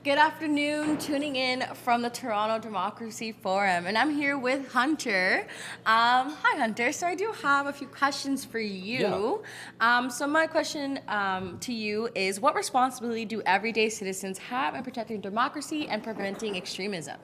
Good afternoon, tuning in from the Toronto Democracy Forum, and I'm here with Hunter. Hi, Hunter. So I do have a few questions for you. So my question to you is, what responsibility do everyday citizens have in protecting democracy and preventing extremism?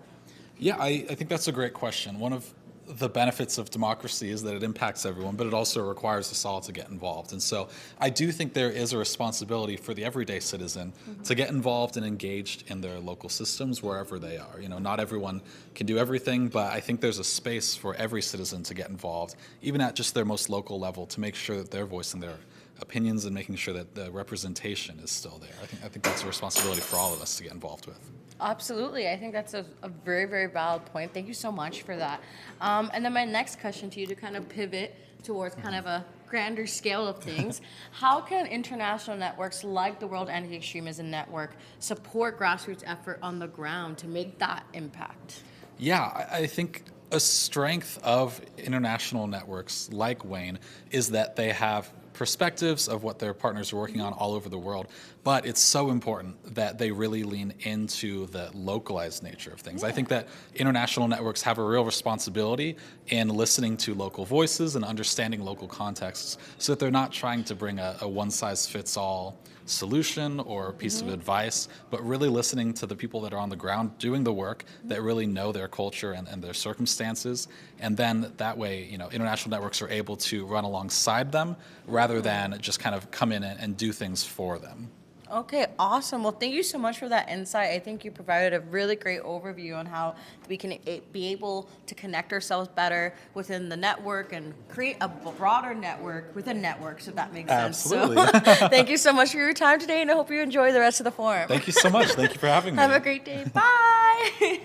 Yeah, I think that's a great question. One of the benefits of democracy is that it impacts everyone, but it also requires us all to get involved. And so I do think there is a responsibility for the everyday citizen to get involved and engaged in their local systems wherever they are. You know, not everyone can do everything, but I think there's a space for every citizen to get involved, even at just their most local level, to make sure that they're voicing their opinions and making sure that the representation is still there. I think that's a responsibility for all of us to get involved with. Absolutely. I think that's a very, very valid point. Thank you so much for that. And then my next question to you, to kind of pivot towards kind of a grander scale of things, how can international networks like the World Anti-Extremism Network support grassroots effort on the ground to make that impact? Yeah, I think a strength of international networks like WAEN is that they have perspectives of what their partners are working on all over the world, but it's so important that they really lean into the localized nature of things. I think that international networks have a real responsibility in listening to local voices and understanding local contexts so that they're not trying to bring a one-size-fits-all solution or piece of advice, but really listening to the people that are on the ground doing the work, that really know their culture and their circumstances. And then that way, you know, international networks are able to run alongside them rather than just kind of come in and do things for them. Okay, awesome. Well, thank you so much for that insight. I think you provided a really great overview on how we can be able to connect ourselves better within the network and create a broader network within networks, if that makes Absolutely. sense. So, thank you so much for your time today, and I hope you enjoy the rest of the forum. Thank you so much. Thank you for having me. Have a great day. Bye.